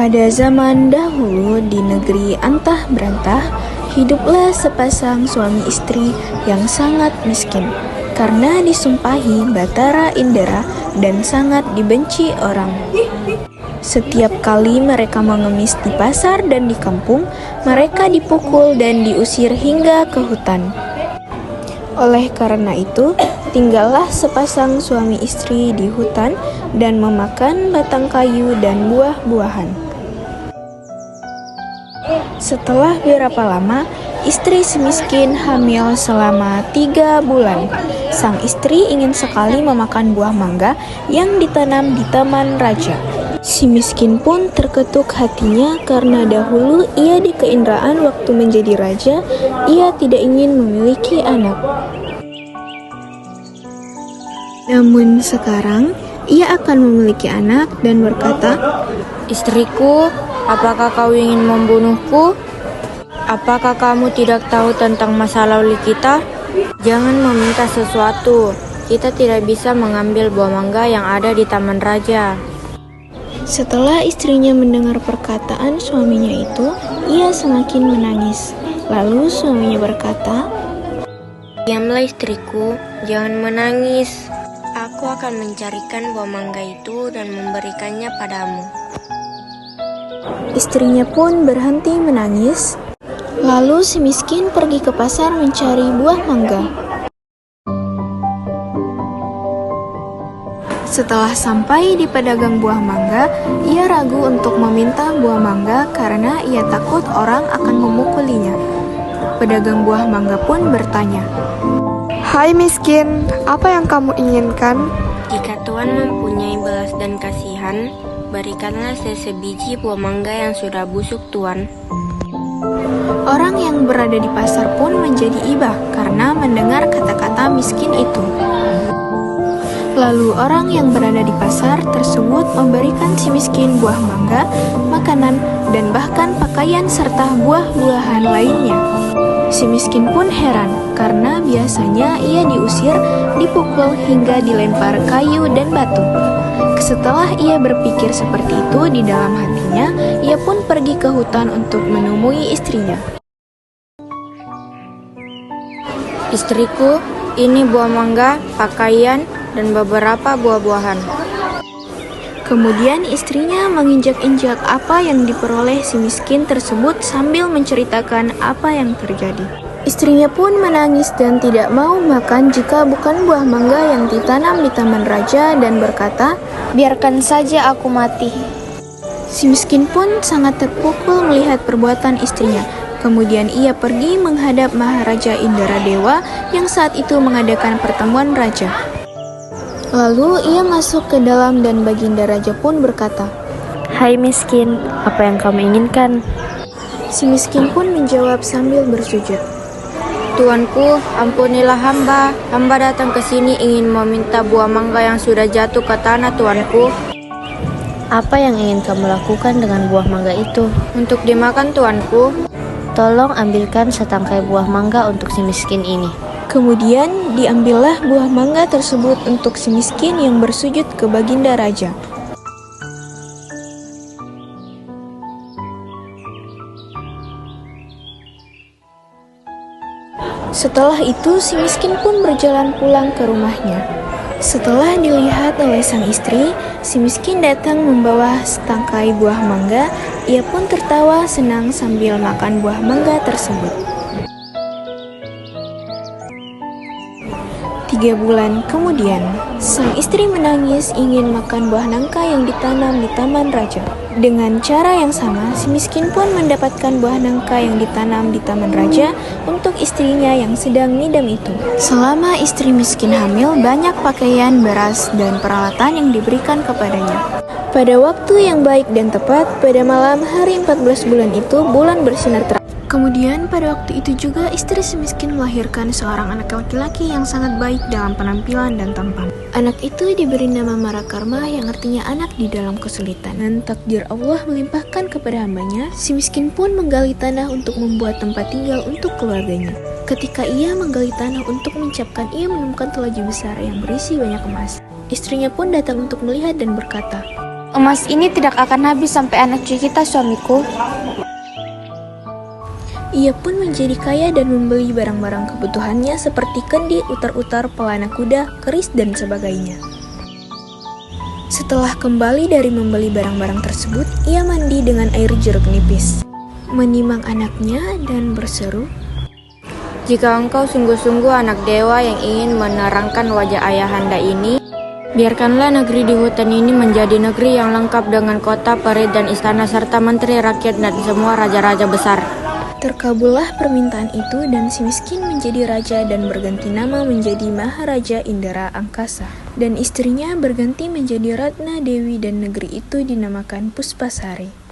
Pada zaman dahulu di negeri antah berantah, hiduplah sepasang suami istri yang sangat miskin karena disumpahi Batara Indra dan sangat dibenci orang. Setiap kali mereka mengemis di pasar dan di kampung, mereka dipukul dan diusir hingga ke hutan. Oleh karena itu, tinggallah sepasang suami istri di hutan dan memakan batang kayu dan buah-buahan. Setelah beberapa lama, istri si miskin hamil selama 3 bulan. Sang istri ingin sekali memakan buah mangga yang ditanam di taman raja. Si miskin pun terketuk hatinya karena dahulu ia di keinderaan waktu menjadi raja, ia tidak ingin memiliki anak. Namun sekarang, ia akan memiliki anak dan berkata, "Istriku, apakah kau ingin membunuhku? Apakah kamu tidak tahu tentang masa lalu kita? Jangan meminta sesuatu. Kita tidak bisa mengambil buah mangga yang ada di taman raja." Setelah istrinya mendengar perkataan suaminya itu, ia semakin menangis. Lalu suaminya berkata, "Diamlah istriku, jangan menangis. Aku akan mencarikan buah mangga itu dan memberikannya padamu." Istrinya pun berhenti menangis. Lalu si miskin pergi ke pasar mencari buah mangga. Setelah sampai di pedagang buah mangga, ia ragu untuk meminta buah mangga karena ia takut orang akan memukulinya. Pedagang buah mangga pun bertanya, "Hai miskin, apa yang kamu inginkan?" "Jika Tuhan mempunyai belas dan kasihan, berikanlah saya sebiji buah mangga yang sudah busuk, Tuan." Orang yang berada di pasar pun menjadi iba karena mendengar kata-kata miskin itu. Lalu orang yang berada di pasar tersebut memberikan si miskin buah mangga, makanan, dan bahkan pakaian serta buah-buahan lainnya. Si miskin pun heran karena biasanya ia diusir, dipukul hingga dilempar kayu dan batu. Setelah ia berpikir seperti itu di dalam hatinya, ia pun pergi ke hutan untuk menemui istrinya. "Istriku, ini buah mangga, pakaian, dan beberapa buah-buahan." Kemudian istrinya menginjak-injak apa yang diperoleh si miskin tersebut sambil menceritakan apa yang terjadi. Istrinya pun menangis dan tidak mau makan jika bukan buah mangga yang ditanam di taman raja dan berkata, "Biarkan saja aku mati." Si miskin pun sangat terpukul melihat perbuatan istrinya. Kemudian ia pergi menghadap Maharaja Indradewa yang saat itu mengadakan pertemuan raja. Lalu ia masuk ke dalam dan Baginda Raja pun berkata, "Hai miskin, apa yang kamu inginkan?" Si miskin pun menjawab sambil bersujud, "Tuanku, ampunilah hamba. Hamba datang ke sini ingin meminta buah mangga yang sudah jatuh ke tanah, Tuanku." "Apa yang ingin kamu lakukan dengan buah mangga itu?" "Untuk dimakan, Tuanku." "Tolong ambilkan setangkai buah mangga untuk si miskin ini." Kemudian diambillah buah mangga tersebut untuk si miskin yang bersujud ke Baginda Raja. Setelah itu si miskin pun berjalan pulang ke rumahnya. Setelah dilihat oleh sang istri, si miskin datang membawa setangkai buah mangga. Ia pun tertawa senang sambil makan buah mangga tersebut. 3 bulan kemudian, sang istri menangis ingin makan buah nangka yang ditanam di taman raja. Dengan cara yang sama, si miskin pun mendapatkan buah nangka yang ditanam di taman raja untuk istrinya yang sedang ngidam itu. Selama istri miskin hamil, banyak pakaian, beras, dan peralatan yang diberikan kepadanya. Pada waktu yang baik dan tepat, pada malam hari 14 bulan itu, bulan bersinar terang. Kemudian pada waktu itu juga istri si miskin melahirkan seorang anak laki-laki yang sangat baik dalam penampilan dan tampan. Anak itu diberi nama Marakarma yang artinya anak di dalam kesulitan. Dan takdir Allah melimpahkan kepada hambanya, si miskin pun menggali tanah untuk membuat tempat tinggal untuk keluarganya. Ketika ia menggali tanah untuk mencapkan, ia menemukan telaga besar yang berisi banyak emas. Istrinya pun datang untuk melihat dan berkata, Emas ini tidak akan habis sampai anak cucu kita, suamiku. Ia pun menjadi kaya dan membeli barang-barang kebutuhannya seperti kendi, utar-utar, pelana kuda, keris, dan sebagainya. Setelah kembali dari membeli barang-barang tersebut, ia mandi dengan air jeruk nipis, menimang anaknya dan berseru, Jika engkau sungguh-sungguh anak dewa yang ingin menerangkan wajah ayahanda ini, biarkanlah negeri di hutan ini menjadi negeri yang lengkap dengan kota, perit, dan istana serta menteri, rakyat, dan semua raja-raja besar. Terkabullah permintaan itu dan si miskin menjadi raja dan berganti nama menjadi Maharaja Indra Angkasa. Dan istrinya berganti menjadi Ratna Dewi dan negeri itu dinamakan Puspasari.